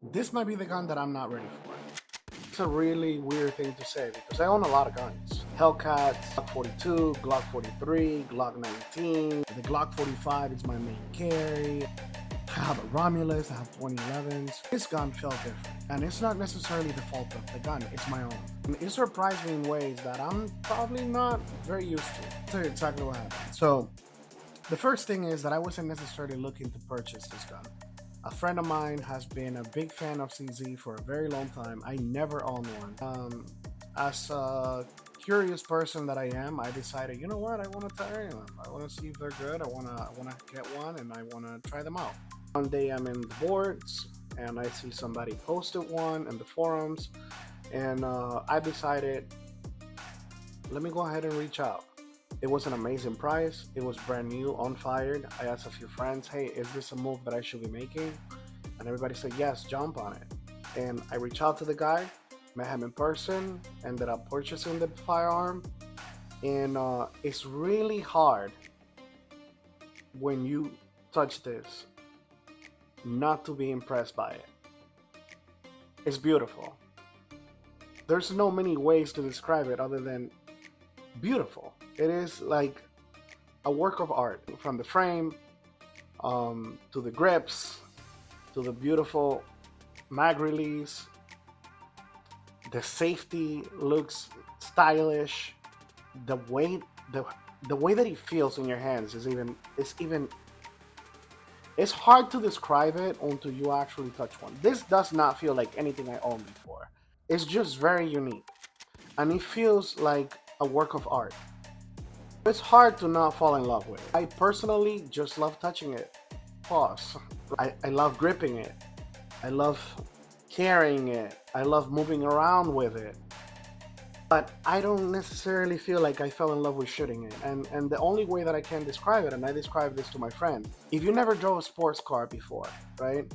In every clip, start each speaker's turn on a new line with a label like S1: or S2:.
S1: This might be the gun that I'm not ready for. It's a really weird thing to say because I own a lot of guns. Hellcats, Glock 42, Glock 43, Glock 19. The Glock 45 is my main carry. I have a Romulus, I have 2011s. This gun felt different. And it's not necessarily the fault of the gun, it's my own. And it surprised me in ways that I'm probably not very used to. I'll tell you exactly what happened. So, the first thing is that I wasn't necessarily looking to purchase this gun. A friend of mine has been a big fan of CZ for a very long time. I never owned one. As a curious person that I am, I decided, you know what, I want to try them. I want to see if they're good. I want to get one and I want to try them out. One day I'm in the boards and I see somebody posted one in the forums, and I decided, let me go ahead and reach out. It was an amazing price. It was brand new, unfired. I asked a few friends, hey, is this a move that I should be making? And everybody said, yes, jump on it. And I reached out to the guy, met him in person, ended up purchasing the firearm. And it's really hard when you touch this not to be impressed by it. It's beautiful. There's no many ways to describe it other than beautiful. It is like a work of art, from the frame to the grips to the beautiful mag release. The safety looks stylish. The weight, the way that it feels in your hands is even it's hard to describe it until you actually touch one. This does not feel like anything I owned before. It's just very unique, and it feels like a work of art. It's hard to not fall in love with it. I personally just love touching it. Pause. I love gripping it. I love carrying it. I love moving around with it. But I don't necessarily feel like I fell in love with shooting it. And the only way that I can describe it, and I describe this to my friend, if you never drove a sports car before, right?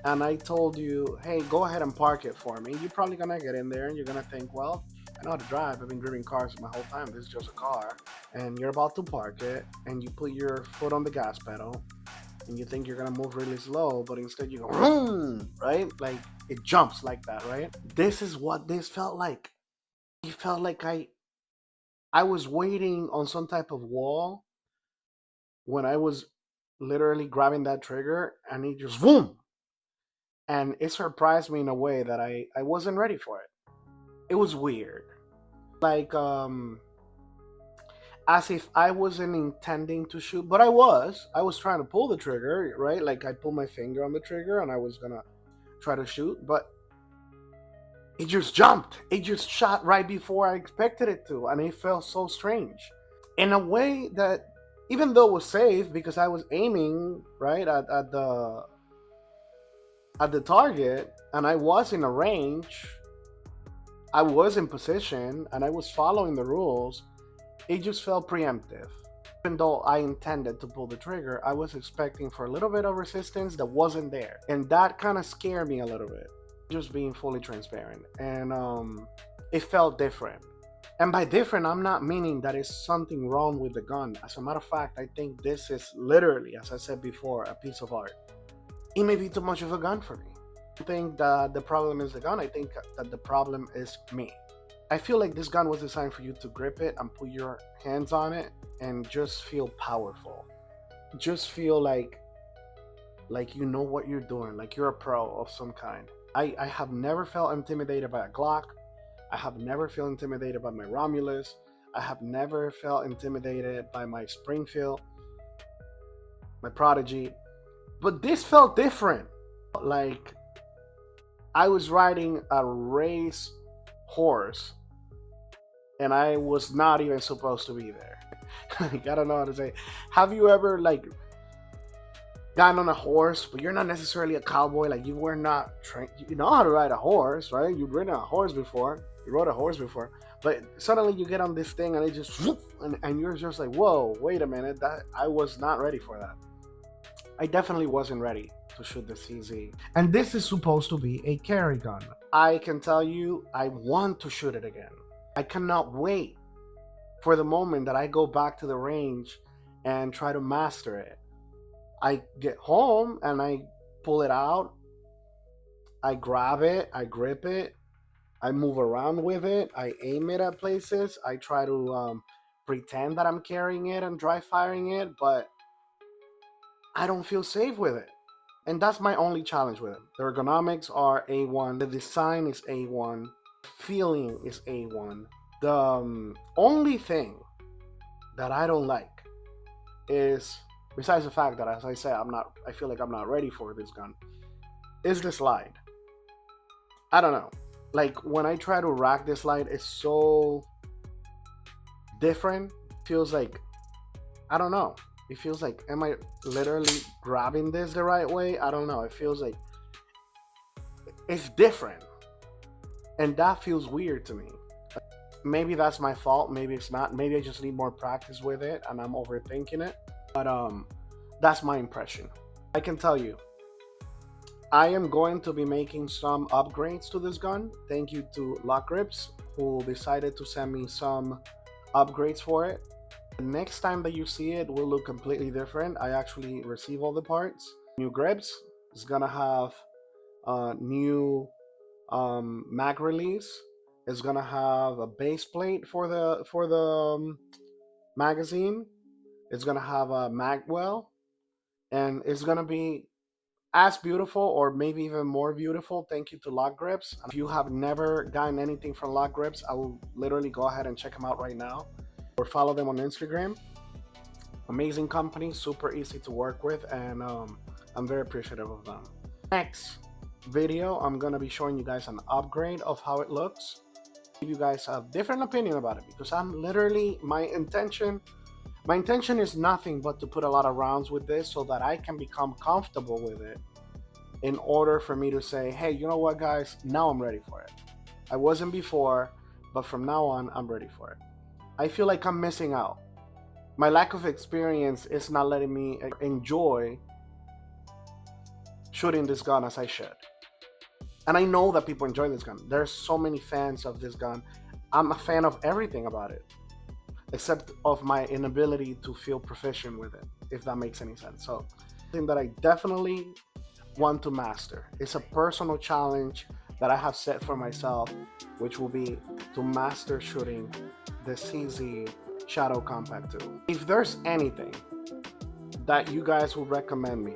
S1: And I told you, hey, go ahead and park it for me, you're probably gonna get in there and you're gonna think, well, I know how to drive. I've been driving cars my whole time. This is just a car. And you're about to park it, and you put your foot on the gas pedal, and you think you're gonna move really slow, but instead you go, vroom, right? Like it jumps like that, right? This is what this felt like. It felt like I was waiting on some type of wall when I was literally grabbing that trigger, and it just boom. And it surprised me in a way that I wasn't ready for it. It was weird. Like as if I wasn't intending to shoot, but I was. I was trying to pull the trigger, right? Like I pulled my finger on the trigger and I was gonna try to shoot, but it just jumped. It just shot right before I expected it to, and it felt so strange. In a way that, even though it was safe because I was aiming right at the target and I was in a range, I was in position and I was following the rules, it just felt preemptive. Even though I intended to pull the trigger, I was expecting for a little bit of resistance that wasn't there. And that kind of scared me a little bit, just being fully transparent. And it felt different. And by different, I'm not meaning that it's something wrong with the gun. As a matter of fact, I think this is literally, as I said before, a piece of art. It may be too much of a gun for me. I think that the problem is the gun. I think that the problem is me. I feel like this gun was designed for you to grip it and put your hands on it and just feel powerful. Just feel like you know what you're doing, like you're a pro of some kind. I have never felt intimidated by a Glock. I have never felt intimidated by my Romulus. I have never felt intimidated by my Springfield, my Prodigy. But this felt different. Like I was riding a race horse and I was not even supposed to be there. I don't know how to say. Have you ever like gotten on a horse, but you're not necessarily a cowboy? Like you were not trained. You know how to ride a horse, right? You've ridden a horse before. You rode a horse before, but suddenly you get on this thing and it just and you're just like, whoa, wait a minute. That I was not ready for that. I definitely wasn't ready to shoot the CZ. And this is supposed to be a carry gun. I can tell you, I want to shoot it again. I cannot wait for the moment that I go back to the range and try to master it. I get home and I pull it out I grab it, I grip it, I move around with it, I aim it at places, I try to pretend that I'm carrying it and dry firing it, but I don't feel safe with it. And that's my only challenge with it. The ergonomics are A1, the design is A1, feeling is A1. The only thing that I don't like is, besides the fact that, as I said, I feel like I'm not ready for this gun, is the slide. I don't know. Like when I try to rack this slide, it's so different. Feels like, I don't know. It feels like, am I literally grabbing this the right way? I don't know. It feels like it's different. And that feels weird to me. Maybe that's my fault. Maybe it's not. Maybe I just need more practice with it and I'm overthinking it. But that's my impression. I can tell you, I am going to be making some upgrades to this gun. Thank you to Lock Grips, who decided to send me some upgrades for it. The next time that you see it will look completely different. I actually receive all the parts. New grips. It's gonna have new mag release. It's gonna have a base plate for the magazine. It's gonna have a mag well, and it's gonna be as beautiful or maybe even more beautiful. Thank you to Lock Grips. If you have never gotten anything from Lock Grips, I will literally go ahead and check them out right now, or follow them on Instagram. Amazing company, super easy to work with, and I'm very appreciative of them. Next video, I'm gonna be showing you guys an upgrade of how it looks. Give you guys a different opinion about it, because I'm literally, my intention is nothing but to put a lot of rounds with this so that I can become comfortable with it, in order for me to say, hey, you know what guys, now I'm ready for it. I wasn't before, but from now on, I'm ready for it. I feel like I'm missing out. My lack of experience is not letting me enjoy shooting this gun as I should. And I know that people enjoy this gun. There's so many fans of this gun. I'm a fan of everything about it, except of my inability to feel proficient with it, if that makes any sense. So, something that I definitely want to master. It's a personal challenge that I have set for myself, which will be to master shooting the CZ Shadow Compact 2. If there's anything that you guys would recommend me,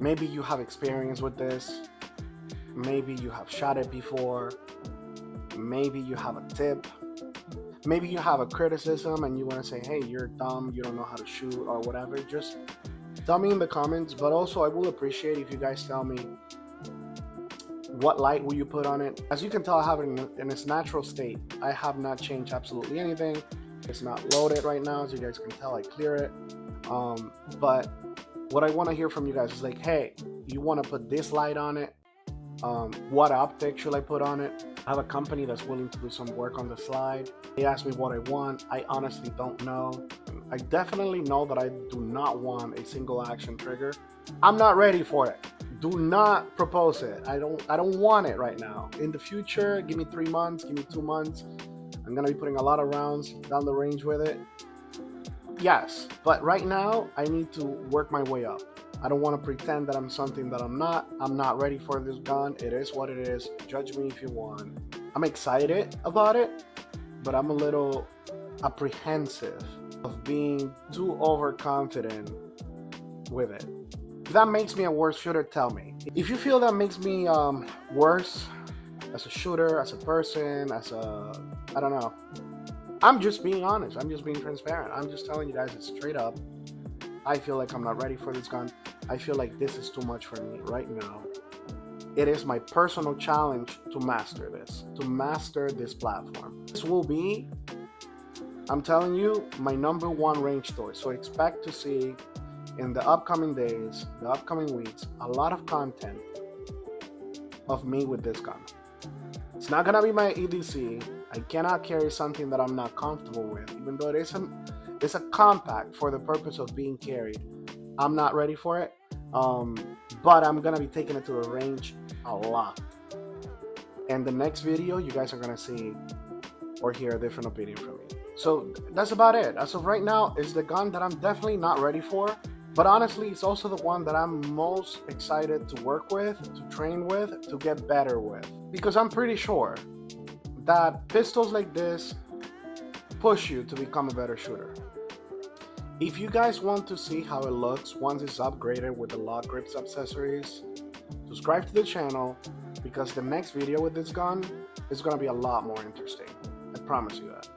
S1: maybe you have experience with this, maybe you have shot it before, maybe you have a tip, maybe you have a criticism and you want to say, hey, you're dumb, you don't know how to shoot, or whatever, just tell me in the comments. But also, I will appreciate if you guys tell me what light will you put on it. As you can tell, I have it in its natural state. I have not changed absolutely anything. It's not loaded right now, as you guys can tell. I clear it. But what I want to hear from you guys is like, hey, you want to put this light on it? What optic should I put on it? I have a company that's willing to do some work on the slide. They asked me what I want. I honestly don't know. I definitely know that I do not want a single action trigger. I'm not ready for it. Do not propose it. I don't want it right now. In the future, give me 3 months, give me 2 months. I'm gonna be putting a lot of rounds down the range with it. Yes, but right now I need to work my way up. I don't want to pretend that I'm something that I'm not. I'm not ready for this gun. It is what it is. Judge me if you want. I'm excited about it, but I'm a little apprehensive of being too overconfident with it. If that makes me a worse shooter, tell me. If you feel that makes me worse as a shooter, as a person, I don't know. I'm just being honest. I'm just being transparent. I'm just telling you guys it straight up. I feel like I'm not ready for this gun. I feel like this is too much for me right now. It is my personal challenge to master this platform. This will be, I'm telling you, my #1 range story. So expect to see in the upcoming days, the upcoming weeks, a lot of content of me with this gun. It's not gonna be my EDC. I cannot carry something that I'm not comfortable with, even though it's a compact for the purpose of being carried. I'm not ready for it, but I'm gonna be taking it to the range a lot. And the next video, you guys are gonna see or hear a different opinion from me. So that's about it. As of right now, it's the gun that I'm definitely not ready for. But honestly, it's also the one that I'm most excited to work with, to train with, to get better with. Because I'm pretty sure that pistols like this push you to become a better shooter. If you guys want to see how it looks once it's upgraded with the lock grips accessories, subscribe to the channel because the next video with this gun is going to be a lot more interesting. I promise you that.